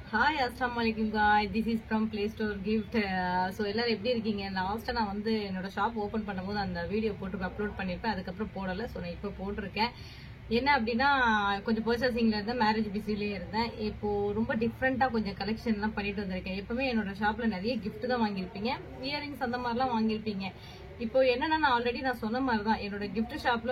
Hi அஸ்ஸலாமு அலைக்கும் காய், this is from play store gift. So எல்லாரும் எப்படி இருக்கீங்க? லாஸ்ட்டாக நான் வந்து என்னோட ஷாப் ஓப்பன் பண்ணும்போது அந்த வீடியோ போட்டு அப்லோட் பண்ணியிருப்பேன். அதுக்கப்புறம் போடலை. ஸோ நான் இப்போ போட்டிருக்கேன். என்ன அப்படின்னா, கொஞ்சம் பர்ச்சேசிங்ல இருந்தேன், மேரேஜ் பிஸிலேயே இருந்தேன். இப்போ ரொம்ப டிஃப்ரெண்டா கொஞ்சம் கலெக்ஷன்லாம் பண்ணிட்டு வந்திருக்கேன். எப்பவுமே என்னோட ஷாப்ல நிறைய கிஃப்ட் தான் வாங்கியிருப்பீங்க, இயரிங்ஸ் அந்த மாதிரிலாம் வாங்கியிருப்பீங்க. இப்போ என்னன்னா, நான் ஆல்ரெடி சொன்ன மாதிரி தான் என்னோட கிஃப்ட் ஷாப்ல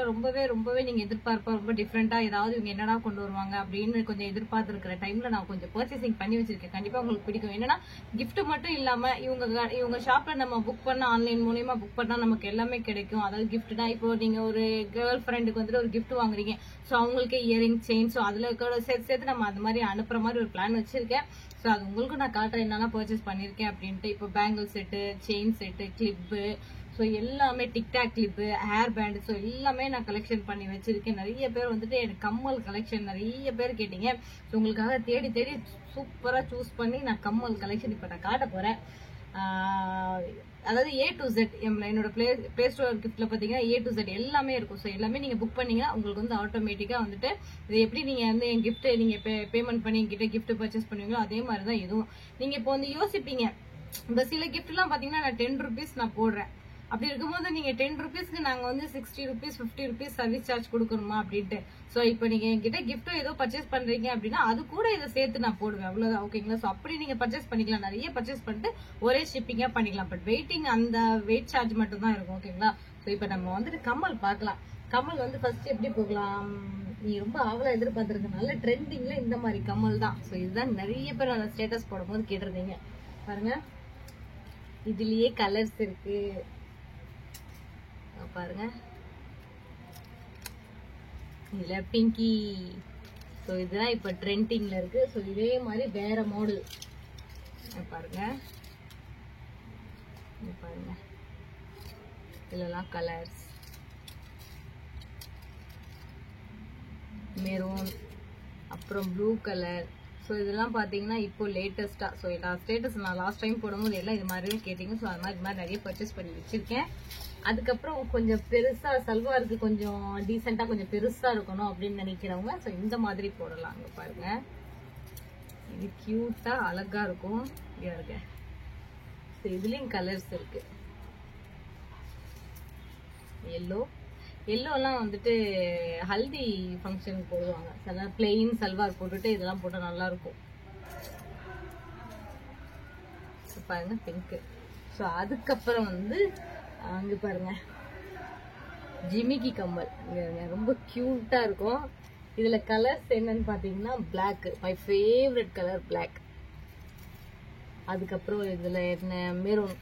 ரொம்பவே நீங்க எதிர்பார்ப்பா ரொம்ப டிஃப்ரெண்டா ஏதாவது இவங்க என்னடா கொண்டு வருவாங்க அப்படின்னு கொஞ்சம் எதிர்பார்த்துருக்கிற டைம்ல நான் கொஞ்சம் பர்ச்சேசிங் பண்ணி வச்சிருக்கேன். கண்டிப்பா உங்களுக்கு பிடிக்கும். என்னன்னா, கிஃப்ட் மட்டும் இல்லாம இவங்க ஷாப்ல நம்ம புக் பண்ண ஆன்லைன் மூலமா புக் பண்ணா நமக்கு எல்லாமே கிடைக்கும். அதாவது கிஃப்ட் தான். இப்போ நீங்க ஒரு கேர்ள் ஃப்ரெண்டுக்கு வந்துட்டு ஒரு கிஃப்ட் வாங்குறீங்க, ஸோ அவங்களுக்கு இயரிங், செயின், ஸோ அதுல சேர்த்து நம்ம அது மாதிரி அனுப்புற மாதிரி ஒரு பிளான் வச்சிருக்கேன். ஸோ அது உங்களுக்கு நான் காட்டுறேன் என்னென்ன பர்ச்சேஸ் பண்ணியிருக்கேன் அப்படின்ட்டு. இப்போ bangle set, chain set, clip, so எல்லாமே TikTok clip, hair band, so எல்லாமே நான் கலெக்ஷன் பண்ணி வச்சிருக்கேன். நிறைய பேர் வந்துட்டு எனக்கு கம்மல் கலெக்ஷன் நிறைய பேர் கேட்டீங்க. ஸோ உங்களுக்காக தேடி தேடி சூப்பராக சூஸ் பண்ணி நான் கம்மல் கலெக்ஷன் இப்போ நான் காட்ட போறேன். அதாவது A to Z என்னோட பிளே ஸ்டோர் கிஃப்ட்ல பாத்தீங்கன்னா A to Z எல்லாமே இருக்கும். ஸோ எல்லாமே நீங்க புக் பண்ணீங்கன்னா உங்களுக்கு வந்து ஆட்டோமேட்டிக்கா வந்துட்டு இது எப்படி நீங்க வந்து என் கிஃப்ட் நீங்க பேமெண்ட் பண்ணி என்கிட்ட கிஃப்ட் பர்ச்சேஸ் பண்ணுவீங்களோ அதே மாதிரி தான் இதுவும். நீங்க இப்போ வந்து யோசிப்பீங்க, இந்த சில கிஃப்ட் எல்லாம் பாத்தீங்கன்னா நான் 10 rupees நான் போடுறேன். அப்படி இருக்கும்போது நீங்க 10 rupeesக்கு நாங்க வந்து 60 rupees 50 rupees சர்வீஸ் சார்ஜ் கொடுக்கணுமா அப்படின்ட்டு. சோ இப்போ நீங்க என்கிட்ட கிஃப்ட் ஏதோ பர்ச்சேஸ் பண்றீங்க அப்படின்னா அது கூட இதை சேர்த்து நான் போடுவேன், அவ்வளவுதான். ஓகேங்களா? சோ அப்படி நீங்க பர்ச்சேஸ் பண்ணிக்கலாம், நிறைய பர்ச்சேஸ் பண்ணிட்டு ஒரே ஷிப்பிங்கா பண்ணிக்கலாம். பட் வெயிட்டிங் அந்த வெயிட் சார்ஜ் மட்டும் தான் இருக்கும். ஓகேங்களா? சோ இப்போ நம்ம வந்துட்டு கம்மல் பார்க்கலாம். கம்மல் வந்து ஃபர்ஸ்ட் எப்படி போகலாம், நீ ரொம்ப ஆவலா எதிர்பார்த்திருக்கனால ட்ரெண்டிங்ல இந்த மாதிரி கம்மல் தான். சோ இதுதான் நிறைய பேர் அந்த ஸ்டேட்டஸ் போடும்போது கேட்டிருந்தீங்க. பாருங்க, இதுலயே கலர்ஸ் இருக்கு பாருங்க. இதுல பிங்கி, ஸோ இதுதான் இப்ப ட்ரெண்டிங்ல இருக்கு. ஸோ இதே மாதிரி வேற மாடல் பாருங்க. பாருங்க, இதெல்லாம் கலர்ஸ் மெரூன், அப்புறம் ப்ளூ கலர். ஸோ இதெல்லாம் பார்த்தீங்கன்னா இப்போ லேட்டஸ்டா. ஸோ எல்லா ஸ்டேட்டஸ் நான் லாஸ்ட் டைம் போடும்போது எல்லாம் இது மாதிரியே கேட்டீங்க. ஸோ அது மாதிரி நிறைய பர்ச்சேஸ் பண்ணி வச்சிருக்கேன். அதுக்கப்புறம் கொஞ்சம் பெருசா சல்வாருக்கு கொஞ்சம் டீசெண்டா கொஞ்சம் பெருசா இருக்கணும் அப்படின்னு நினைக்கிறவங்க ஸோ இந்த மாதிரி போடலாம். அங்க பாருங்க, இது கியூட்டா அழகா இருக்கும். இருக்கு. ஸோ இதுலயும் கலர்ஸ் இருக்கு. எல்லோலாம் வந்துட்டு ஹல்தி ஃபங்க்ஷனுக்கு போடுவாங்க. பிளெயின் சல்வார் போட்டுட்டு இதெல்லாம் போட்டா நல்லா இருக்கும். பாருங்க பிங்க். ஸோ அதுக்கப்புறம் வந்து அங்க பாருங்க ஜிமிக்கி கம்மல், ரொம்ப கியூட்டா இருக்கும். இதுல கலர்ஸ் என்னன்னு பாத்தீங்கன்னா black, my favourite colour black. அதுக்கப்புறம் இதுல என்ன மெரூன்.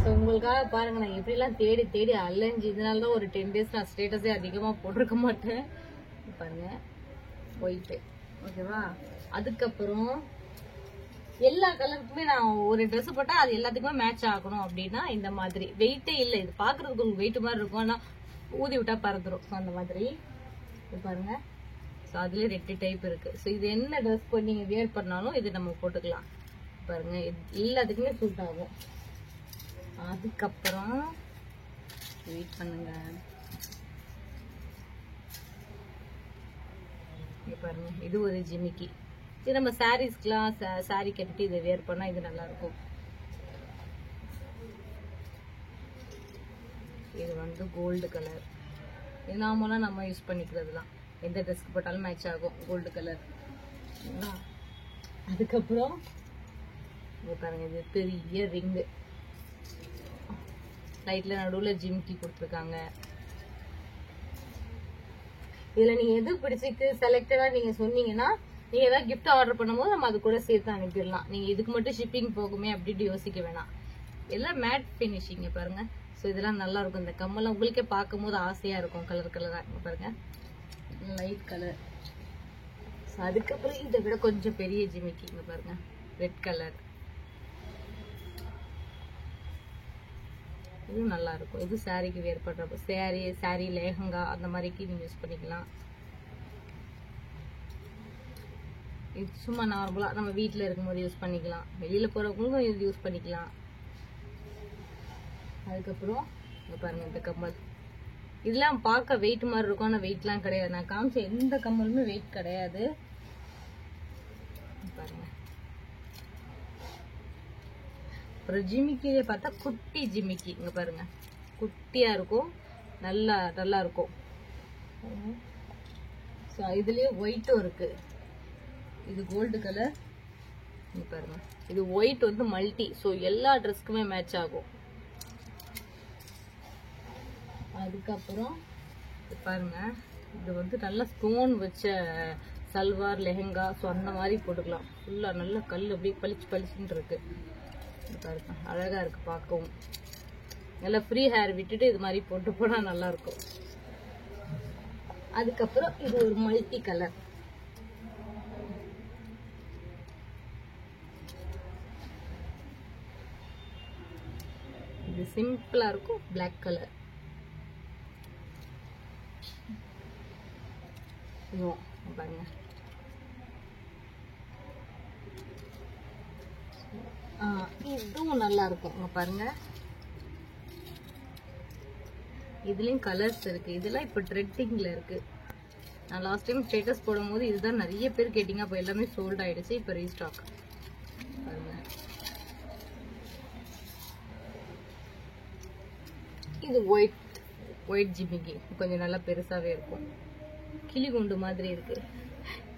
ஸோ உங்களுக்காக பாருங்க நான் எப்படிலாம் தேடி தேடி அலைஞ்சு, இதனாலதான் ஒரு 10 days நான் ஸ்டேட்டஸே அதிகமா போட்டிருக்க மாட்டேன். பாருங்க போயிட்டு, ஓகேவா? அதுக்கப்புறம் எல்லா கலருக்குமே நான் ஒரு ட்ரெஸ் போட்டா அது எல்லாத்துக்குமே மேட்ச் ஆகணும் அப்படின்னா இந்த மாதிரி வெயிட்டே இல்லை. இது பாக்குறதுக்கு உங்களுக்கு வெயிட் மாதிரி இருக்கும், ஆனா ஊதி விட்டா பறந்துடும். ஸோ அந்த மாதிரி பாருங்க. ஸோ அதுல 2 டைப் இருக்கு. ஸோ இது என்ன ட்ரெஸ் போய் நீங்க வியர் பண்ணாலும் இது நம்ம போட்டுக்கலாம். பாருங்க, எல்லாத்துக்குமே சூட் ஆகும். அதுக்கப்புறம் வெயிட் பண்ணுங்க, பாருங்க இது ஒரு ஜிமிக்கி. இது நம்ம சாரீஸ்க்குலாம் சாரி கட்டிட்டு இதை வேர் பண்ணா இது நல்லா இருக்கும். இது வந்து கோல்டு கலர். இது நார்மலா நம்ம யூஸ் பண்ணிக்கிறதுலாம், எந்த ட்ரெஸ்க்கு போட்டாலும் மேட்ச் ஆகும் கோல்டு கலர். அதுக்கப்புறம் பாருங்க, இது பெரிய ரிங்கு, லைட்ல நடுவுல ஜிமிக்கி கொடுத்துருக்காங்க. இதுல நீங்க எது பிடிச்சிருக்கு செலக்டடா நீங்க சொன்னீங்கன்னா நீங்க ஏதாவது கிஃப்ட் ஆர்டர் பண்ணும்போது நம்ம அது கூட சேர்த்து அனுப்பிடலாம். நீங்க இதுக்கு மட்டும் ஷிப்பிங் போகுமே அப்படின்னு யோசிக்க வேணாம். எல்லாம் மேட் பினிஷிங் பாருங்க. ஸோ இதெல்லாம் நல்லா இருக்கும். இந்த கம்மெல்லாம் உங்களுக்கே பார்க்கும் போது ஆசையா இருக்கும், கலர் கலரா பாருங்க, லைட் கலர். ஸோ அதுக்கப்புறம் இதை விட கொஞ்சம் பெரிய ஜிமிக்கி பாருங்க, ரெட் கலர். இது நல்லா இருக்கும். இது சாரிக்கு வேர் பண்றப்ப சாரி லேஹங்கா அந்த மாதிரிக்கு நீங்க யூஸ் பண்ணிக்கலாம். இது சும்மா நார்மலா நம்ம வீட்டுல இருக்கும்போது யூஸ் பண்ணிக்கலாம், வெளியில போறவங்களுக்கும் இது யூஸ் பண்ணிக்கலாம். அதுக்கப்புறம் பாருங்க இந்த கம்மல், இதெல்லாம் பார்க்க வெயிட் மாதிரி இருக்கும், ஆனா வெயிட்லாம் கிடையாது. நான் காமிச்ச எந்த கம்மலுமே வெயிட் கிடையாது. அப்புறம் ஜிமிக்கிலே பார்த்தா குட்டி ஜிமிக்கி இங்க பாருங்க, குட்டியா இருக்கும், நல்லா இருக்கும். ஸோ இதுலயே ஒயிட்டும் இருக்கு. இது கோல்டு கலர், இங்க பாருங்க. இது ஒயிட் வந்து மல்டி, ஸோ எல்லா ட்ரெஸ்க்குமே மேட்ச் ஆகும். அதுக்கப்புறம் பாருங்க, இது வந்து நல்ல ஸ்டோன் வச்ச சல்வார் லெஹெங்கா, ஸோ அந்த மாதிரி போட்டுக்கலாம். ஃபுல்லா நல்ல கல் அப்படியே பளிச்சுன்னு இருக்கு. பாருங்க, அழகா இருக்கு பார்க்கவும். நல்லா ஃப்ரீ ஹேர் விட்டுட்டு இது மாதிரி போட்டு போனா நல்லா இருக்கும். அதுக்கப்புறம் இது ஒரு மல்டி கலர். இது சிம்பிளா இருக்கும், பிளாக் கலர். பாருங்க, இதுவும் நல்லா இருக்கும். பாருங்க, இதுலயும் கலர்ஸ் இருக்கு. இதெல்லாம் இப்ப ட்ரெண்டிங்ல இருக்கு. நான் லாஸ்ட் டைம் ஸ்டேட்டஸ் போடும்போது இதுதான் நிறைய பேர் கேட்டீங்க, அப்ப எல்லாமே சோல்ட் ஆயிடுச்சு. இப்ப ரீஸ்டாக். பாருங்க, இது ஒயிட் ஜிமிக்கி, கொஞ்சம் நல்லா பெருசாவே இருக்கும். கிளி குண்டு மாதிரி இருக்கு.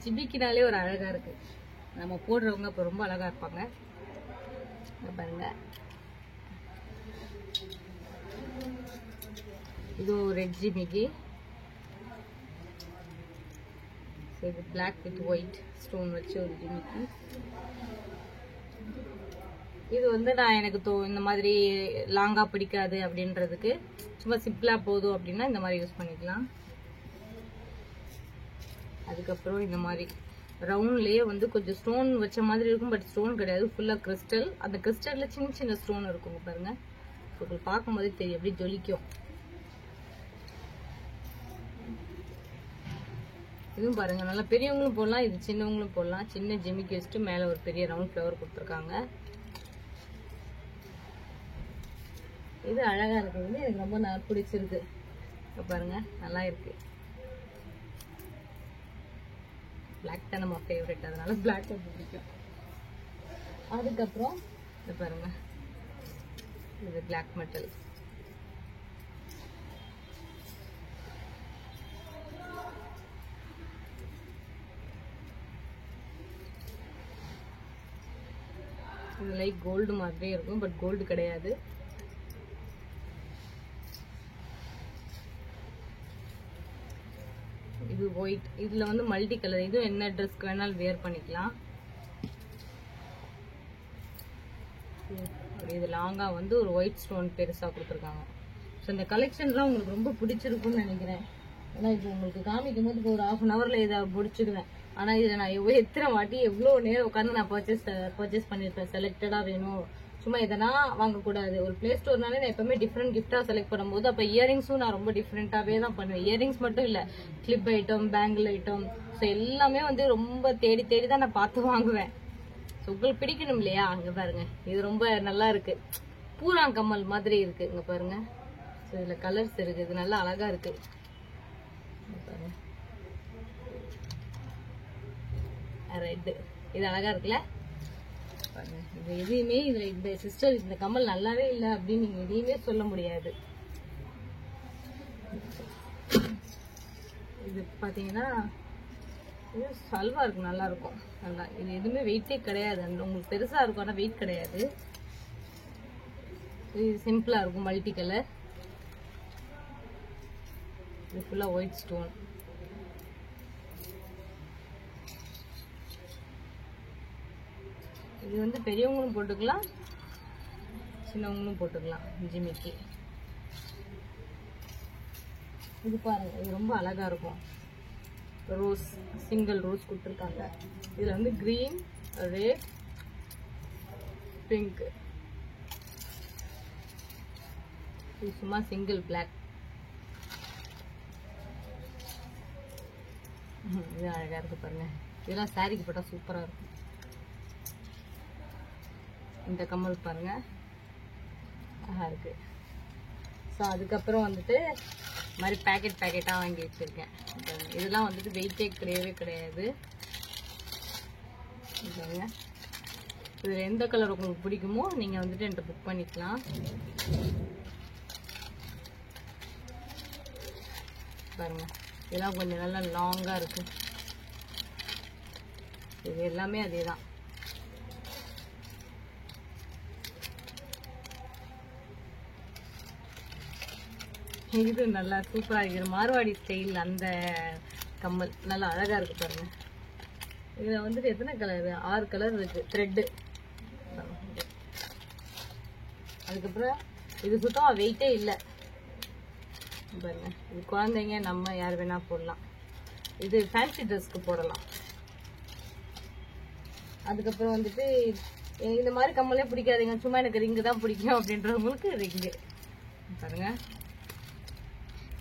ஜிமிக்கினாலே ஒரு அழகா இருக்கு. நம்ம போடுறவங்க இப்ப ரொம்ப அழகா இருப்பாங்க. பாருங்க, இது ரெட் ஜிமிக்கி. இது பிளாக் வித் ஒயிட் ஸ்டோன் வச்சு ஒரு ஜிமிக்கி. இது வந்து நான் எனக்கு இந்த மாதிரி லாங்கா பிடிக்காது அப்படின்றதுக்கு, சும்மா சிம்பிளா போதும் அப்படின்னா இந்த மாதிரி யூஸ் பண்ணிக்கலாம். அதுக்கப்புறம் இந்த மாதிரி ரவுண்ட்லயே வந்து கொஞ்சம் ஸ்டோன் வச்ச மாதிரி இருக்கும், பட் ஸ்டோன் கிடையாது, ஃபுல்லா கிறிஸ்டல். அந்த கிறிஸ்டல்ல சின்ன ஸ்டோன் இருக்கும் பாருங்க. உங்களுக்கு பார்க்கும் போதே தெரியும், எப்படி ஜொலிக்கும். இதுவும் பாருங்க, நல்லா பெரியவங்களும் போடலாம், இது சின்னவங்களும் போடலாம். சின்ன ஜிமிக்கி வச்சுட்டு மேல ஒரு பெரிய ரவுண்ட் ஃப்ளவர் கொடுத்துருக்காங்க. இது அழகா இருக்கு. இது எனக்கு ரொம்ப பிடிச்சிருக்கு. பாருங்க, நல்லா இருக்கு. பிளாக் தான் நம்ம ஃபேவரட், அதனால பிளாக் பிடிக்கும். அதுக்கப்புறம் இது பாருங்க, இது பிளாக் மெட்டல். இது லைக் கோல்டு மாதிரியே இருக்கும், பட் கோல்டு கிடையாது. இது ஒயிட். இதுல வந்து மல்டி கலர். இது என்ன ட்ரெஸ்க்கு வேணாலும் வேர் பண்ணிக்கலாம். இது லாங்கா வந்து ஒரு ஒயிட் ஸ்டோன் பெருசா கொடுத்துருக்காங்க. ஸோ இந்த கலெக்ஷன்லாம் உங்களுக்கு ரொம்ப பிடிச்சிருக்கும்னு நினைக்கிறேன். ஏன்னா இப்போ உங்களுக்கு காமிக்கும் போது இப்போ ஒரு 1/2 hourல இதை முடிச்சிடுவேன். ஆனா இதை நான் எத்தனை வாட்டி எவ்வளோ நேரம் உட்காந்து நான் பர்ச்சேஸ் பண்ணிருப்பேன். செலக்டடா வேணும், சும்மா எதனா வாங்கக்கூடாது. ஒரு பிளே ஸ்டோர்னாலே நான் எப்பவுமே டிஃப்ரெண்ட் கிஃப்டா செலக்ட் பண்ணும்போது, அப்ப இயரிங்ஸும் நான் ரொம்ப டிஃப்ரெண்டாவே தான் பண்ணுவேன். இயரிங்ஸ் மட்டும் இல்ல, clip item, bangle item, so எல்லாமே வந்து ரொம்ப தேடி தான் நான் பார்த்து வாங்குவேன். ஸோ உங்களுக்கு பிடிக்கணும் இல்லையா? அங்க பாருங்க, இது ரொம்ப நல்லா இருக்கு, பூராங்கம்மல் மாதிரி இருக்கு. இங்க பாருங்க, ஸோ இதுல கலர்ஸ் இருக்கு, இது நல்லா அழகா இருக்கு. ரெட், இது அழகா இருக்குல்ல? இது எதுவுமே இதுல இந்த சிஸ்டர் இந்த கம்மல் நல்லாவே இல்லை அப்படின்னு நீங்க எதையுமே சொல்ல முடியாது. இது பாத்தீங்கன்னா இது சல்வாருக்கு நல்லா இருக்கும். நல்லா, இது எதுவுமே வெயிட்டே கிடையாது. உங்களுக்கு பெருசா இருக்கும், ஆனா வெயிட் கிடையாது. இது சிம்பிளா இருக்கும், மல்டி கலர். இது ஃபுல்லா ஒயிட் ஸ்டோன். இது வந்து பெரியவங்களும் போட்டுக்கலாம், சின்னவங்களும் போட்டுக்கலாம். ஜிமிக்கி இது பாருங்க, இது ரொம்ப அழகா இருக்கும். ரோஸ், சிங்கிள் ரோஸ் கொடுத்துருக்காங்க. இதுல வந்து கிரீன், ரெட், பிங்க். இது சும்மா சிங்கிள் பிளாக். இது அழகா இருக்கு பாருங்க. இதெல்லாம் சாரிக்கு போட்டா சூப்பரா இருக்கும். இந்த கம்மல் பாருங்க, அழகா இருக்கு. ஸோ அதுக்கப்புறம் வந்துட்டு இந்த மாதிரி பேக்கெட்டா வாங்கி வச்சிருக்கேன். இதெல்லாம் வந்துட்டு வெயிட்டே கிடையவே கிடையாது. இதில் எந்த கலர் உங்களுக்கு பிடிக்குமோ நீங்கள் வந்துட்டு என்கிட்ட புக் பண்ணிக்கலாம். பாருங்க, இதெல்லாம் கொஞ்சம் நல்லா லாங்காக இருக்கு. இது எல்லாமே அதே தான். இது நல்லா சூப்பராக இருக்குது. மார்வாடி ஸ்டைல் அந்த கம்மல் நல்லா அழகாக இருக்குது பாருங்க. இதில் வந்துட்டு எத்தனை கலர்? 6 கலர் இருக்குது. த்ரெட்டு. அதுக்கப்புறம் இது சுத்தமாக வெயிட்டே இல்லை பாருங்க. இது குழந்தைங்க நம்ம யார் வேணா போடலாம். இது ஃபேன்சி ட்ரெஸ்க்கு போடலாம். அதுக்கப்புறம் வந்துட்டு இந்த மாதிரி கம்மலே பிடிக்காதீங்க, சும்மா எனக்கு ரிங்கு தான் பிடிக்கும் அப்படின்றவங்களுக்கு ரிங்கு பாருங்க.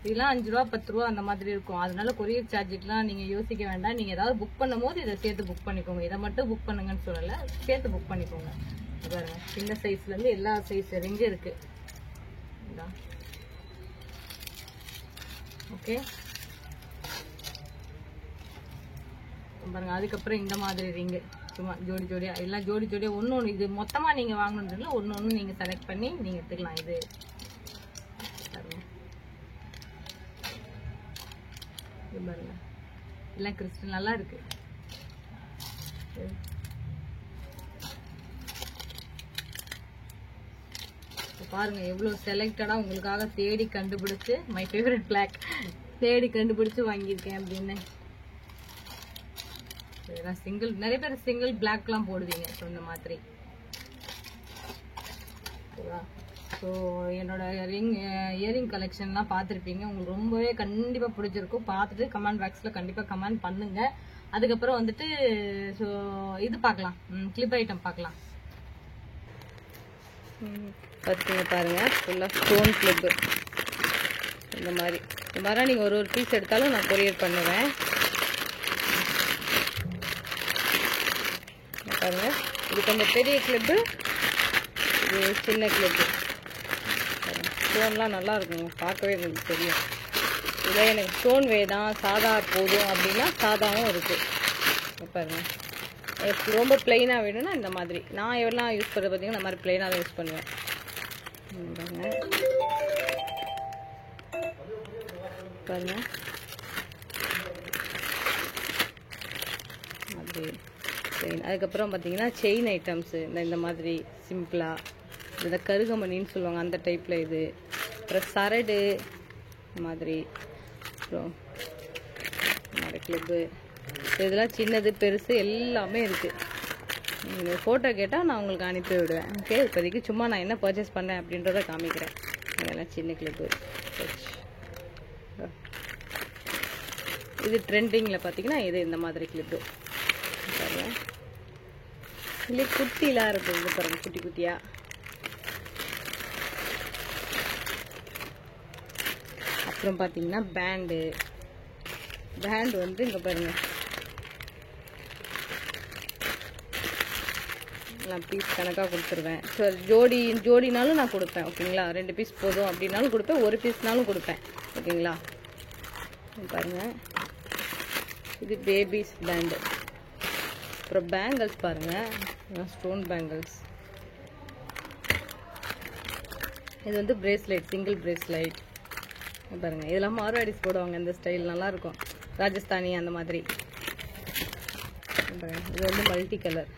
இதெல்லாம் 5 ரூபா 10 ரூபா அந்த மாதிரி இருக்கும். அதனால கொரியர் சார்ஜுக்கெலாம் நீங்கள் யோசிக்க வேண்டாம். நீங்கள் ஏதாவது புக் பண்ணும் போது இதை சேர்த்து புக் பண்ணிக்கோங்க. இதை மட்டும் புக் பண்ணுங்கன்னு சொல்லலை, சேர்த்து புக் பண்ணிக்கோங்க. பாருங்க, சின்ன சைஸ்லேருந்து எல்லா சைஸ் ரிங்கு இருக்கு. ஓகே பாருங்க. அதுக்கப்புறம் இந்த மாதிரி ரிங்கு சும்மா ஜோடி ஜோடியா எல்லாம் ஜோடி ஜோடியா ஒன்று இது மொத்தமாக நீங்கள் வாங்கணுன்றதுல ஒன்று நீங்கள் செலக்ட் பண்ணி நீங்கள் எடுத்துக்கலாம். இது பாருங்க, எல்லாம் கிறிஸ்டல் நல்லா இருக்கு. பாருங்க எவ்வளவு செலக்டடா உங்களுக்காக தேடி கண்டுபிடிச்சு, மை ஃபேவரட் பிளாக் தேடி கண்டுபிடிச்சு வாங்கியிருக்கேன் அப்படின்னு. சிங்கிள் நிறைய பேர் சிங்கிள் பிளாக்லாம் போடுவீங்க. ஸோ இந்த மாதிரி ஸோ என்னோட இயரிங் கலெக்ஷன்லாம் பார்த்துருப்பீங்க. உங்களுக்கு ரொம்பவே கண்டிப்பாக பிடிச்சிருக்கும். பார்த்துட்டு கமெண்ட் பாக்ஸில் கண்டிப்பாக கமெண்ட் பண்ணுங்க. அதுக்கப்புறம் வந்துட்டு ஸோ இது பார்க்கலாம், கிளிப் ஐட்டம் பார்க்கலாம். பார்த்துங்க பாருங்க, ஃபுல்லாக ஸ்டோன் கிளிப்பு. இந்த மாதிரி நீங்கள் ஒரு பீஸ் எடுத்தாலும் நான் கொரியர் பண்ணுவேன். பாருங்க, இது கொஞ்சம் பெரிய கிளிப்பு, இது சின்ன கிளிப்பு. ஸ்டோன்லாம் நல்லா இருக்குங்க, பார்க்கவே உங்களுக்கு தெரியும். இதில் எனக்கு ஸ்டோன் வேணாம், சாதா போதும் அப்படின்னா சாதாவும் இருக்குது. பாருங்க, எனக்கு ரொம்ப பிளெயினாக வேணும்னா இந்த மாதிரி. நான் எவ்வளோ யூஸ் பண்ணுறது பார்த்தீங்கன்னா இந்த மாதிரி பிளெயினாக தான் யூஸ் பண்ணுவேன். பாருங்க அப்படி செயின். அதுக்கப்புறம் பார்த்தீங்கன்னா செயின் ஐட்டம்ஸு இந்த மாதிரி சிம்பிளாக இந்த கருகமணின்னு சொல்லுவாங்க அந்த டைப்பில் இது. அப்புறம் சரடு மாதிரி, அப்புறம் மாதிரி கிளிப்பு. இதெல்லாம் சின்னது பெருசு எல்லாமே இருக்குது. நீங்கள் ஃபோட்டோ கேட்டால் நான் உங்களுக்கு அனுப்பி விடுவேன். ஓகே, இப்போதைக்கு சும்மா நான் என்ன பர்ச்சேஸ் பண்ணேன் அப்படின்றத காமிக்கிறேன். இதெல்லாம் சின்ன கிளிப்பு. இது ட்ரெண்டிங்கில் பார்த்தீங்கன்னா இது இந்த மாதிரி கிளிப்பு பாருங்க. இல்லை குட்டிலாம் இருக்குது, இது பாருங்க குட்டி குட்டியாக. அப்புறம் பார்த்தீங்கன்னா பேண்டு வந்து இங்கே பாருங்க, நான் பீஸ் கணக்காக கொடுத்துருவேன். ஸோ ஜோடினாலும் நான் கொடுப்பேன். ஓகேங்களா, 2 பீஸ் போதும் அப்படின்னாலும் கொடுப்பேன், 1 பீஸ்னாலும் கொடுப்பேன். ஓகேங்களா, பாருங்கள் இது பேபிஸ் பேண்டு. அப்புறம் பேங்கிள்ஸ் பாருங்கள், ஸ்டோன் பேங்கிள்ஸ். இது வந்து பிரேஸ்லெட், சிங்கிள் பிரேஸ்லெட் பாருங்கள். இதெல்லாம் மார்வாடிஸ் போடுவாங்க, இந்த ஸ்டைல் நல்லாயிருக்கும், ராஜஸ்தானி அந்த மாதிரி. இது வந்து மல்டி கலர்.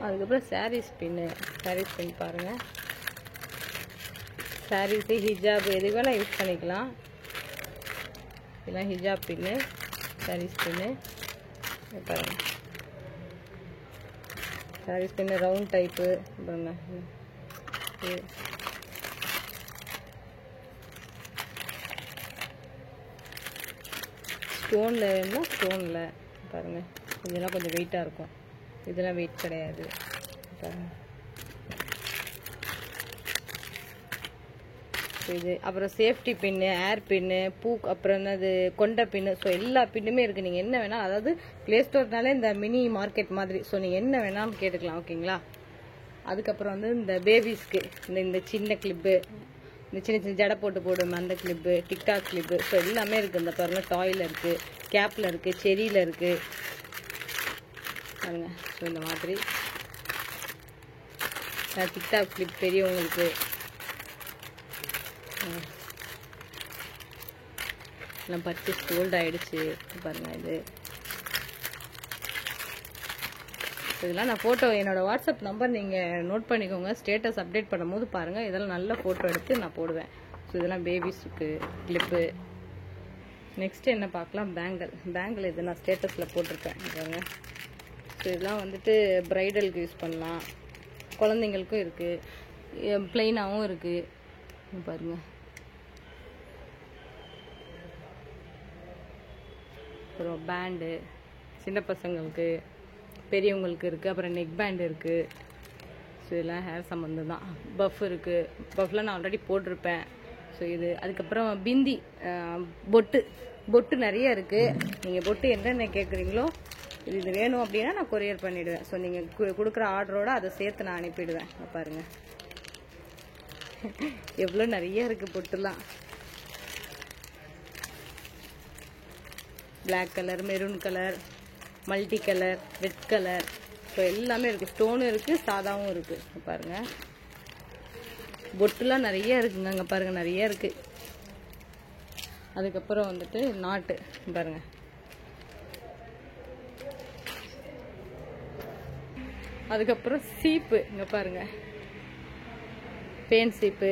அதுக்கப்புறம் சாரீஸ் பின்னு பாருங்கள். சாரீஸு ஹிஜாப் எது வேணால் யூஸ் பண்ணிக்கலாம். இதெல்லாம் ஹிஜாப் பின்னு, சாரீஸ் பின்னு பாருங்கள். சாரீஸ் பின்னு ரவுண்ட் டைப்பு பாருங்க. ஸ்டோனில் வேணும்னா ஸ்டோனில் பாருங்கள். இதெல்லாம் கொஞ்சம் வெயிட்டாக இருக்கும், இதெல்லாம் வெயிட் கிடையாது பாருங்கள். இது அப்புறம் சேஃப்டி பின்னு, ஏர் பின்னு, அப்புறம் என்னது கொண்ட பின்னு. ஸோ எல்லா பின்னுமே இருக்குது. நீங்கள் என்ன வேணால், அதாவது ப்ளே ஸ்டோர்னாலே இந்த மினி மார்க்கெட் மாதிரி. ஸோ நீங்கள் என்ன வேணாலும் கேட்டுக்கலாம். ஓகேங்களா. அதுக்கப்புறம் வந்து இந்த பேபிஸ்க்கு இந்த சின்ன கிளிப்பு, இந்த சின்ன சின்ன ஜடை போட்டு போடுவோம் அந்த கிளிப்பு, டிக்டாக் கிளிப்பு. ஸோ எல்லாமே இருக்குது. இந்த பாருங்கள் டாயில் இருக்குது, கேப்பில் இருக்குது, செரியில் இருக்குது பாருங்க. ஸோ இந்த மாதிரி டிக்டாக் கிளிப் பெரியவங்களுக்கு எல்லாம் பர்ச்சேஸ் கோல்ட் ஆகிடுச்சு பாருங்கள். இது இதெல்லாம் நான் ஃபோட்டோ என்னோடய வாட்ஸ்அப் நம்பர் நீங்கள் நோட் பண்ணிக்கோங்க. ஸ்டேட்டஸ் அப்டேட் பண்ணும்போது பாருங்கள். இதெல்லாம் நல்ல ஃபோட்டோ எடுத்து நான் போடுவேன். ஸோ இதெல்லாம் பேபிஸுக்கு கிளிப்பு. நெக்ஸ்ட்டு என்ன பார்க்கலாம், பேங்கிள் இது நான் ஸ்டேட்டஸில் போட்டிருக்கேன் பாருங்க. ஸோ இதெல்லாம் வந்துட்டு ப்ரைடலுக்கு யூஸ் பண்ணலாம், குழந்தைங்களுக்கும் இருக்குது, ப்ளைனாகவும் இருக்குது பாருங்கள். அப்புறம் பேண்டு சின்ன பசங்களுக்கு பெரியவங்களுக்கு இருக்குது. அப்புறம் நெக் பேண்ட் இருக்குது. ஸோ இதெல்லாம் ஹேர் சம்மந்தம் தான். பஃப் இருக்குது. பஃப்லாம் நான் ஆல்ரெடி போட்டிருப்பேன். ஸோ இது அதுக்கப்புறம் பிந்தி, பொட்டு நிறைய இருக்குது. நீங்கள் பொட்டு என்னென்ன கேட்குறீங்களோ இது வேணும் அப்படின்னா நான் கொரியர் பண்ணிவிடுவேன். ஸோ நீங்கள் கொடுக்குற ஆர்டரோட அதை சேர்த்து நான் அனுப்பிடுவேன். பாருங்கள் எவ்வளோ நிறைய இருக்குது பொட்டுலாம். Black colour, maroon colour, multi colour, red colour. So எல்லாமே இருக்குது. ஸ்டோனும் இருக்குது, சாதாவும் இருக்குது பாருங்கள். பொட்டுலாம் நிறைய இருக்குங்க. அங்கே பாருங்கள் நிறைய இருக்குது. அதுக்கப்புறம் வந்துட்டு நாட்டு பாருங்கள். அதுக்கப்புறம் சீப்பு இங்கே பாருங்கள். பேன் சீப்பு,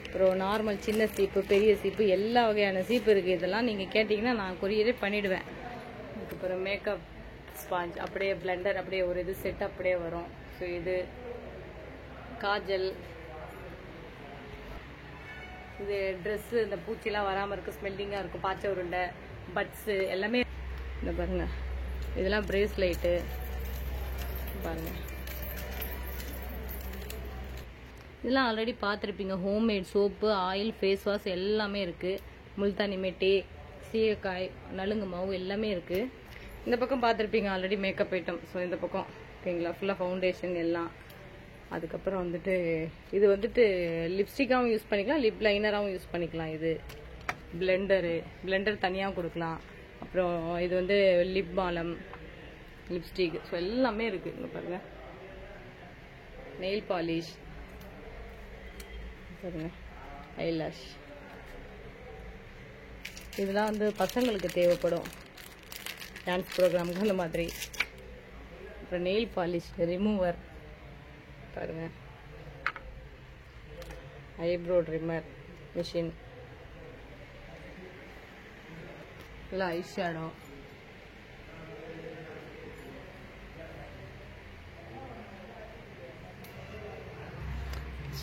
அப்புறம் நார்மல் சின்ன சீப்பு, பெரிய சீப்பு, எல்லா வகையான சீப்பு இருக்குது. இதெல்லாம் நீங்கள் கேட்டிங்கன்னா நான் கொரியரே பண்ணிவிடுவேன். அதுக்கப்புறம் மேக்கப் ஸ்பாஞ்ச் அப்படியே பிளெண்டர் அப்படியே ஒரு இது செட் அப்படியே வரும். ஸோ இது காஜல், இது ட்ரெஸ்ஸு, இந்த பூச்சிலாம் வராமல் இருக்குது, ஸ்மெல்லிங்காக இருக்கும், பாச்சை உருண்டை, பட்ஸு எல்லாமே இந்த பாருங்க. இதெல்லாம் பிரேஸ்லைட்டு பாருங்கள். இதெல்லாம் ஆல்ரெடி பார்த்துருப்பீங்க. Homemade soap, oil, face wash எல்லாமே இருக்குது. முல்தானி மெட்டி, சீயக்காய், நலுங்கு மாவு எல்லாமே இருக்குது. இந்த பக்கம் பார்த்துருப்பீங்க ஆல்ரெடி மேக்கப் ஐட்டம். ஸோ இந்த பக்கம் ஓகேங்களா, ஃபுல்லாக ஃபவுண்டேஷன் எல்லாம். அதுக்கப்புறம் வந்துட்டு இது வந்துட்டு லிப்ஸ்டிக்காகவும் யூஸ் பண்ணிக்கலாம், லிப் லைனராகவும் யூஸ் பண்ணிக்கலாம். இது பிளெண்டர் தனியாக கொடுக்கலாம். அப்புறம் இது வந்து லிப் பாலம், லிப்ஸ்டிக். ஸோ எல்லாமே இருக்குது. இங்கே பாருங்கள். நெயில் பாலிஷ் பாருங்கள், ஐலாஷ். இதெல்லாம் வந்து பசங்களுக்கு தேவைப்படும் டான்ஸ் ப்ரோக்ராமுக்கு அந்த மாதிரி. அப்புறம் நெயில் பாலிஷ் ரிமூவர் பாருங்கள், ஐப்ரோ ட்ரிம்மர் மிஷின், இல்லை ஐ ஷேடோ.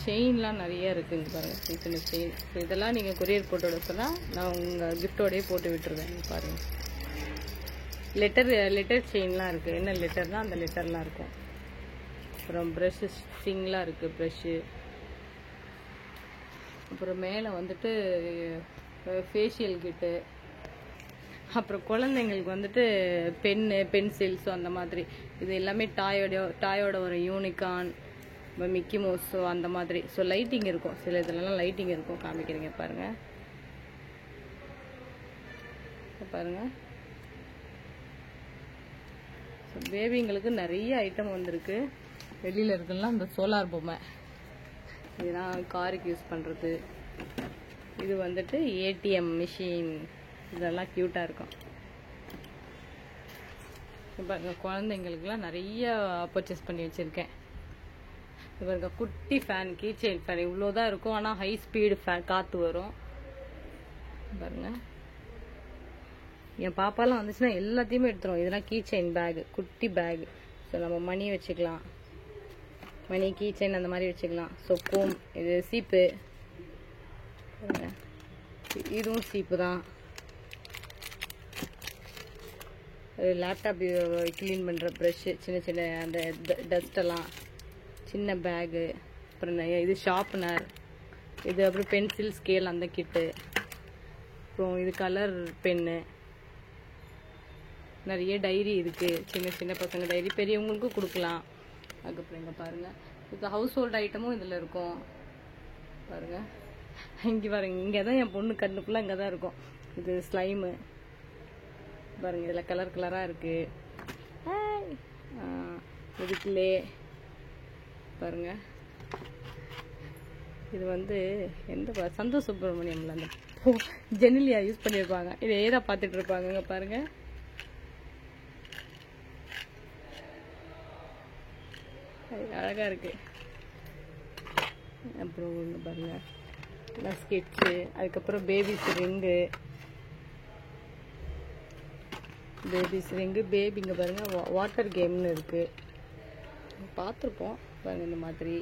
செயின்லாம் நிறைய இருக்குங்க பாருங்கள், சின்ன சின்ன செயின். ஸோ இதெல்லாம் நீங்கள் கொரியர் போட்டு விட சொன்னால் நான் உங்கள் கிஃப்டோடையே போட்டு விட்டுருவேன். பாருங்கள், லெட்டர் செயின்லாம் இருக்குது. என்ன லெட்டர்னால் அந்த லெட்டர்லாம் இருக்கும். அப்புறம் ப்ரஷ்ஷு ஸ்ட்ரிங்லாம் இருக்குது, ப்ரஷ்ஷு. அப்புறம் மேலே வந்துட்டு ஃபேஷியல் கிட்டு. அப்புறம் குழந்தைங்களுக்கு வந்துட்டு பென்னு, பென்சில். ஸோ அந்த மாதிரி இது எல்லாமே டாயோட ஒரு யூனிகார்ன், மிக்கி மவுஸ். ஸோ அந்த மாதிரி. ஸோ லைட்டிங் இருக்கும், சில இதுலலாம் லைட்டிங் இருக்கும். காமிக்கிறீங்க பாருங்கள், பாருங்கள். ஸோ பேபிங்களுக்கு நிறைய ஐட்டம் வந்திருக்கு. வெளியில் இருக்குல்லாம் இந்த சோலார் பொம்மை, இதெல்லாம் காருக்கு யூஸ் பண்ணுறது. இது வந்துட்டு ஏடிஎம் மிஷின். இதெல்லாம் க்யூட்டாக இருக்கும். இப்போ குழந்தைங்களுக்குலாம் நிறைய பர்ச்சேஸ் பண்ணி வச்சுருக்கேன். இவங்க குட்டி ஃபேன், கீ செயின் ஃபேன் இவ்வளோதான் இருக்கும். ஆனால் ஹை ஸ்பீடு ஃபேன், காற்று வரும் பாருங்க. என் பாப்பாலாம் வந்துச்சுன்னா எல்லாத்தையுமே எடுத்துரும். இதெல்லாம் கீ செயின் பேகு, குட்டி பேகு. ஸோ நம்ம மணி வச்சுக்கலாம், மணி, கீ செயின் அந்த மாதிரி வச்சுக்கலாம். ஸோ கோம், இது சீப்பு, இதுவும் சீப்பு தான். லேப்டாப் க்ளீன் பண்ணுற ப்ரஷ்ஷு, சின்ன சின்ன அந்த டஸ்டெல்லாம், சின்ன பேகு. அப்புறம் இது ஷார்ப்னர், இது அப்புறம் பென்சில், ஸ்கேல் அந்த கிட்டு. அப்புறம் இது கலர் பென்னு. நிறைய டைரி இருக்குது, சின்ன சின்ன பசங்க டைரி, பெரியவங்களுக்கும் கொடுக்கலாம். அதுக்கப்புறம் இங்கே பாருங்கள், இது ஹவுஸ் ஹோல்ட் ஐட்டமும் இதில் இருக்கும் பாருங்கள். இங்கே பாருங்க, இங்கே தான் என் பொண்ணு கண்ணு ஃபுல்லாக இங்கே தான் இருக்கும். இது ஸ்லைமு பாருங்க, இதில் கலர் கலராக இருக்கு. இதுக்குள்ளே பாருங்க, இது வந்து எந்த சந்தோஷ் சுப்ரமணியம்ல அந்த ஜெனிலியா யூஸ் பண்ணியிருப்பாங்க. இதை ஏதா பார்த்துட்டு இருப்பாங்க. இங்கே பாருங்க, அழகா இருக்கு. அப்புறம் இங்கே பாருங்க ஸ்கெட்சு, அதுக்கப்புறம் பேபிஸ் ரிங்கு, பேபிங்க பாருங்க வாட்டர் கேம்னு இருக்கு, பார்த்துருப்போம் பாருங்க. இந்த மாதிரி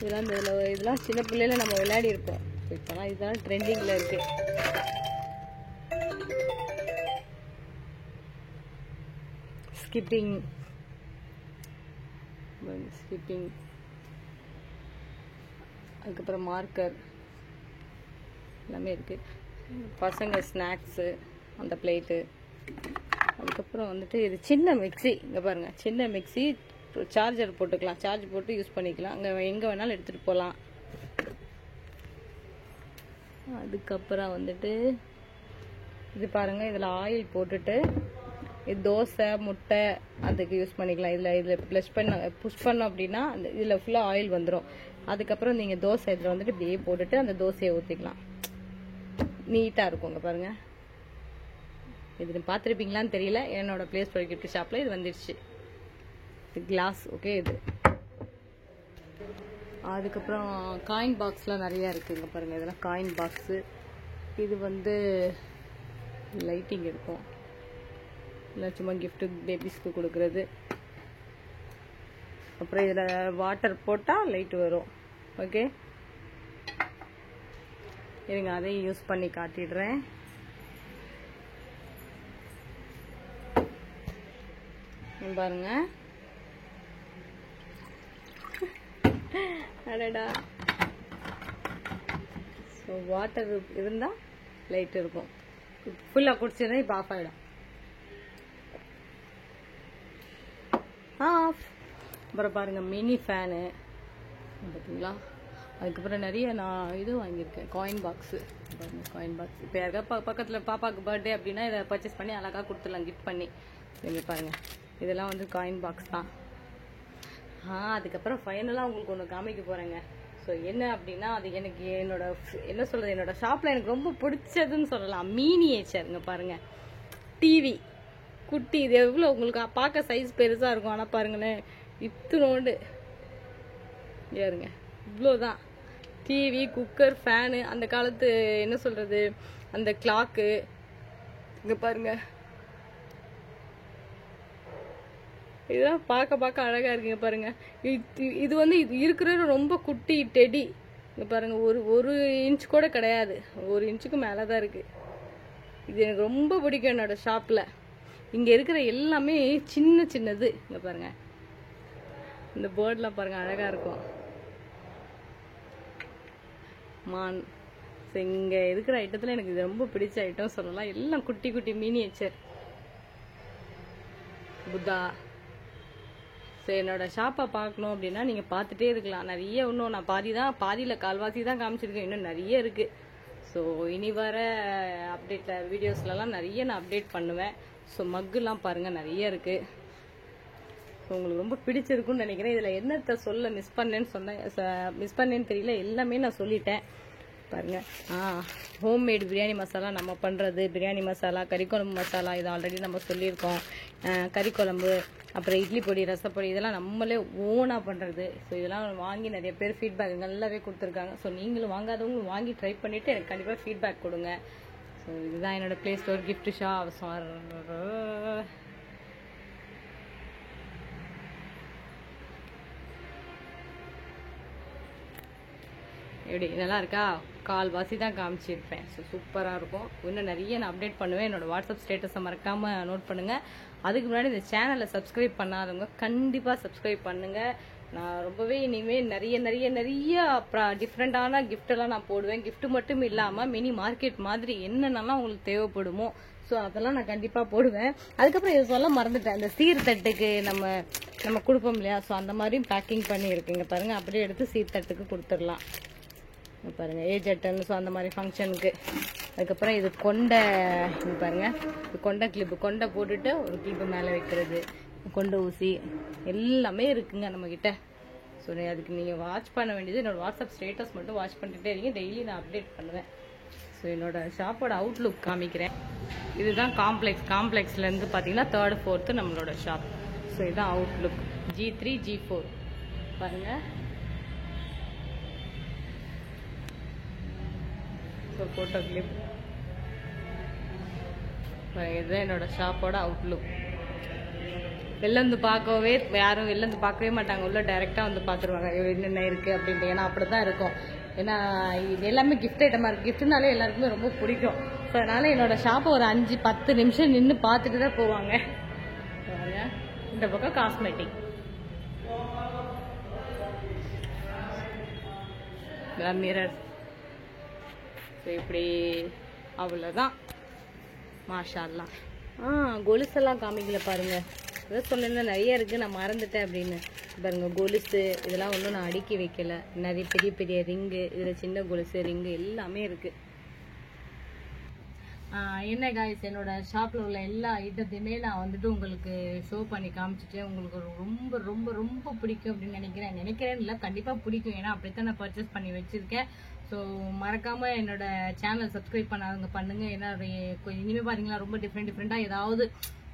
இதெல்லாம் சின்ன பிள்ளைல நம்ம விளையாடி இருப்போம். இப்போலாம் இதெல்லாம் ட்ரெண்டிங்கில் இருக்கு. ஸ்கிப்பிங் அதுக்கப்புறம் மார்க்கர் எல்லாமே இருக்கு. பசங்க ஸ்நாக்ஸு, அந்த பிளேட்டு. அதுக்கப்புறம் வந்துட்டு இது சின்ன மிக்சி. இங்கே பாருங்க, சின்ன மிக்சி, சார்ஜர் போட்டுக்கலாம், சார்ஜ் போட்டு யூஸ் பண்ணிக்கலாம். அங்கே எங்கே வேணாலும் எடுத்துகிட்டு போகலாம். அதுக்கப்புறம் வந்துட்டு இது பாருங்கள், இதில் ஆயில் போட்டுட்டு இது தோசை முட்டை அதுக்கு யூஸ் பண்ணிக்கலாம். இதில் புஷ் பண்ணோம் அப்படின்னா அந்த இதில் ஃபுல்லாக ஆயில் வந்துடும். அதுக்கப்புறம் நீங்கள் தோசை இதில் வந்துட்டு இப்படியே போட்டுட்டு அந்த தோசையை ஊற்றிக்கலாம். நீட்டாக இருக்குங்க பாருங்கள். இது பார்த்துருப்பீங்களான்னு தெரியல, என்னோட பிளே ஸ்டோர் கிஃப்ட் ஷாப்பில் இது வந்துடுச்சு. Glass okay. இது அதுக்கப்புறம் காயின் பாக்ஸ்லாம் நிறையா இருக்குங்க பாருங்கள். இதெல்லாம் காயின் பாக்ஸு. இது வந்து லைட்டிங் இருக்கும், இல்லை சும்மா கிஃப்ட்டு பேபிஸ்க்கு கொடுக்குறது. அப்புறம் இதில் வாட்டர் போட்டால் லைட் வரும். ஓகே, இருங்க அதையும் யூஸ் பண்ணி காட்டிடுறேன். பாருங்க, அடடா. ஸோ வாட்டர் இருந்தால் லைட் இருக்கும். ஃபுல்லாக குடிச்சிருந்தா இப்போ ஆஃப் ஆகிடும். ஆஃப். அப்புறம் பாருங்க மினி ஃபேனு பார்த்தீங்களா. அதுக்கப்புறம் நிறைய நான் இது வாங்கியிருக்கேன், காயின் பாக்ஸு. பாருங்க காயின் பாக்ஸ். இப்போ யாருக்கா பக்கத்தில் பாப்பாவுக்கு பர்த்டே அப்படின்னா இதை பர்ச்சேஸ் பண்ணி அழகாக கொடுத்துடலாம் கிஃப்ட் பண்ணி. நீங்கள் பாருங்கள், இதெல்லாம் வந்து காயின் பாக்ஸ் தான். அதுக்கப்புறம் ஃபைனலாக உங்களுக்கு ஒன்று காமிக்க போகிறேங்க. ஸோ என்ன அப்படின்னா, அது எனக்கு என்னோட என்ன சொல்கிறது, என்னோட ஷாப்பில் எனக்கு ரொம்ப பிடிச்சதுன்னு சொல்லலாம். மினியேச்சர். இங்கே பாருங்கள், டிவி குட்டி. இது எவ்வளோ உங்களுக்கு பார்க்க சைஸ் பெருசாக இருக்கும், ஆனால் பாருங்களேன் இத்தனோண்டு ஏறுங்க, இவ்வளோதான். டிவி, குக்கர், ஃபேனு, அந்த காலத்து என்ன சொல்கிறது அந்த கிளாக்கு. இங்கே பாருங்க, இதெல்லாம் பார்க்க அழகாக இருக்குங்க பாருங்க. இது வந்து இது இருக்கிறது ரொம்ப குட்டி டெடி. இங்கே பாருங்க, ஒரு இன்ச் கூட கிடையாது, 1 இன்ச்சுக்கு மேலே தான் இருக்குது. இது எனக்கு ரொம்ப பிடிக்கும் என்னோட ஷாப்பில். இங்கே இருக்கிற எல்லாமே சின்னது. இங்கே பாருங்க, இந்த பேர்ட்லாம் பாருங்க அழகாக இருக்கும். மான். ஸோ இங்கே இருக்கிற ஐட்டத்தில் எனக்கு இது ரொம்ப பிடிச்ச ஐட்டம் சொல்லலாம். எல்லாம் குட்டி மினியேச்சர். புத்தா. ஸோ என்னோட ஷாப்பை பார்க்கணும் அப்படின்னா நீங்கள் பார்த்துட்டே இருக்கலாம். நிறைய இன்னும் நான் பாதியில் கால்வாசி தான் காமிச்சிருக்கேன், இன்னும் நிறைய இருக்குது. ஸோ இனி வர அப்டேட்டில் வீடியோஸ்லலாம் நிறைய நான் அப்டேட் பண்ணுவேன். ஸோ மக்குலாம் பாருங்கள் நிறைய இருக்குது. ஸோ உங்களுக்கு ரொம்ப பிடிச்சிருக்குன்னு நினைக்கிறேன். இதில் என்னத்தை சொல்ல மிஸ் பண்ணேன்னு தெரியல, எல்லாமே நான் சொல்லிட்டேன். பாருங்கள், ஹோம்மேட் பிரியாணி மசாலா நம்ம பண்ணுறது. பிரியாணி மசாலா, கறிக்குழம்பு மசாலா, இது ஆல்ரெடி நம்ம சொல்லியிருக்கோம். கறிக்குழம்பு, அப்புறம் இட்லி பொடி, ரசப்பொடி, இதெல்லாம் நம்மளே ஓனாக பண்ணுறது. ஸோ இதெல்லாம் வாங்கி நிறைய பேர் ஃபீட்பேக் நல்லாவே கொடுத்துருக்காங்க. ஸோ நீங்களும் வாங்காதவங்களும் வாங்கி ட்ரை பண்ணிவிட்டு எனக்கு கண்டிப்பாக ஃபீட்பேக் கொடுங்க. ஸோ இதுதான் என்னோடய ப்ளே ஸ்டோர் கிஃப்ட் ஷாப். எப்படி நல்லா இருக்கா? கால்வாசி தான் காமிச்சிருப்பேன். ஸோ சூப்பராக இருக்கும். இன்னும் நிறைய நான் அப்டேட் பண்ணுவேன். என்னோடய வாட்ஸ்அப் ஸ்டேட்டஸை மறக்காமல் நோட் பண்ணுங்கள். அதுக்கு முன்னாடி இந்த சேனலை சப்ஸ்கிரைப் பண்ணாதவங்க கண்டிப்பாக சப்ஸ்கிரைப் பண்ணுங்கள். நான் ரொம்பவே இனிமேல் நிறைய டிஃப்ரெண்ட்டான கிஃப்டெல்லாம் நான் போடுவேன். கிஃப்ட் மட்டும் இல்லாமல் மினி மார்க்கெட் மாதிரி என்னென்னலாம் உங்களுக்கு தேவைப்படுமோ ஸோ அதெல்லாம் நான் கண்டிப்பாக போடுவேன். அதுக்கப்புறம் இதை சொல்ல மறந்துட்டேன், இந்த சீர்தட்டுக்கு நம்ம கொடுப்போம் இல்லையா, ஸோ அந்த மாதிரியும் பேக்கிங் பண்ணி இருக்குங்க பாருங்கள். அப்படியே எடுத்து சீர்தட்டுக்கு கொடுத்துடலாம் பாருங்கள், ஏஜ் அட்டன், ஸோ அந்த மாதிரி ஃபங்க்ஷனுக்கு. அதுக்கப்புறம் இது கொண்டை, இது பாருங்கள், இது கொண்டை கிளிப்பு, கொண்டை போட்டுட்டு ஒரு கிளிப்பு மேலே வைக்கிறது, கொண்டை ஊசி எல்லாமே இருக்குங்க நம்மக்கிட்ட. ஸோ அதுக்கு நீங்கள் வாட்ச் பண்ண வேண்டியது என்னோடய வாட்ஸ்அப் ஸ்டேட்டஸ் மட்டும் வாட்ச் பண்ணிகிட்டே இருக்கீங்க, டெய்லி நான் அப்டேட் பண்ணுவேன். ஸோ என்னோட ஷாப்போட அவுட்லுக் காமிக்கிறேன். இதுதான் காம்ப்ளெக்ஸ்லேருந்து பார்த்தீங்கன்னா 3rd 4th நம்மளோட ஷாப். ஸோ இதுதான் அவுட்லுக், G3 G4 பாருங்கள். ஸோ ஃபோட்டோ கிளிப் இதுதான் என்னோட ஷாப்போட அவுட்லுக். வெளிலேருந்து பார்க்கவே யாரும் வெளிலேருந்து பார்க்கவே மாட்டாங்க, உள்ள டைரெக்டாக வந்து பார்த்துருவாங்க என்னென்ன இருக்குது அப்படின்ட்டு. ஏன்னா அப்படி தான் இருக்கும், ஏன்னா இது எல்லாமே கிஃப்ட் ஐட்டமாக இருக்குது. கிஃப்ட்னாலே எல்லாருக்குமே ரொம்ப பிடிக்கும். ஸோ அதனால் என்னோடய ஷாப்பை ஒரு 5-10 நிமிஷம் நின்று பார்த்துட்டு தான் போவாங்க. இந்த பக்கம் காஸ்மெட்டிக், மிரர். ஸோ இப்படி அவ்வளோதான். மாஷா அல்லாஹ். கொலுசெல்லாம் காமிக்கல பாருங்கள், இதான் சொல்லியிருந்தேன் நிறைய இருக்குது, நான் மறந்துட்டேன் அப்படின்னு. பாருங்க கொலுசு இதெல்லாம் ஒன்றும் நான் அடுக்கி வைக்கல, நிறைய பெரிய பெரிய ரிங்கு, இதில் சின்ன கொலுசு ரிங்கு எல்லாமே இருக்குது. என்ன காய்ஸ், என்னோட ஷாப்பில் உள்ள எல்லா ஐட்டத்தையுமே நான் வந்துட்டு உங்களுக்கு ஷோ பண்ணி காமிச்சிட்டேன். உங்களுக்கு ரொம்ப ரொம்ப ரொம்ப பிடிக்கும் அப்படின்னு நினைக்கிறேன் இல்லை, கண்டிப்பாக பிடிக்கும். ஏன்னா அப்படித்தான் நான் பர்ச்சேஸ் பண்ணி வச்சுருக்கேன். ஸோ மறக்காமல் என்னோட சேனல் சப்ஸ்கிரைப் பண்ணாதவங்க பண்ணுங்கள். ஏன்னா இனிமேல் பார்த்தீங்களா ரொம்ப டிஃப்ரெண்ட்டாக ஏதாவது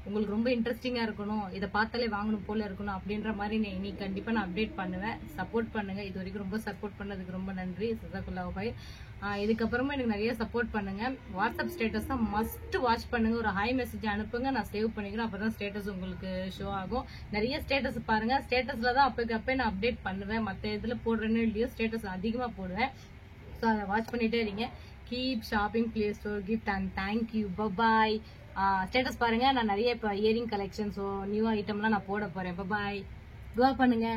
உங்களுக்கு ரொம்ப இன்ட்ரெஸ்டிங்காக இருக்கணும், இதை பார்த்தாலே வாங்கணும் போல இருக்கணும் அப்படின்ற மாதிரி நீ கண்டிப்பாக நான் அப்டேட் பண்ணுவேன். சப்போர்ட் பண்ணுங்கள். இது வரைக்கும் ரொம்ப சப்போர்ட் பண்ணதுக்கு ரொம்ப நன்றி. ஜஸாக்குல்லாஹ் ஹைர். இதுக்கப்புறமா எனக்கு நிறைய சப்போர்ட் பண்ணுங்கள். வாட்ஸ்அப் ஸ்டேட்டஸ் தான் மஸ்ட் வாட்ச் பண்ணுங்கள். ஒரு ஹாய் மெசேஜ் அனுப்புங்க, நான் சேவ் பண்ணிக்கிறேன். அப்போ தான் ஸ்டேட்டஸ் உங்களுக்கு ஷோ ஆகும். நிறைய ஸ்டேட்டஸ் பாருங்கள், ஸ்டேட்டஸில் தான் அப்போ நான் அப்டேட் பண்ணுவேன். மற்ற இதில் போடுறேன்னு இல்லையோ ஸ்டேட்டஸ் அதிகமாக போடுவேன். ஸோ அதை வாட்ச் பண்ணிகிட்டே இருங்க. Keep shopping play store gift and thank you. Bye bye. Status பாருங்க, நான் நிறைய இப்போ இயரிங் கலெக்ஷன்ஸோ நியூ ஐட்டம்லாம் நான் போட போறேன். பபாய். துவா பண்ணுங்க.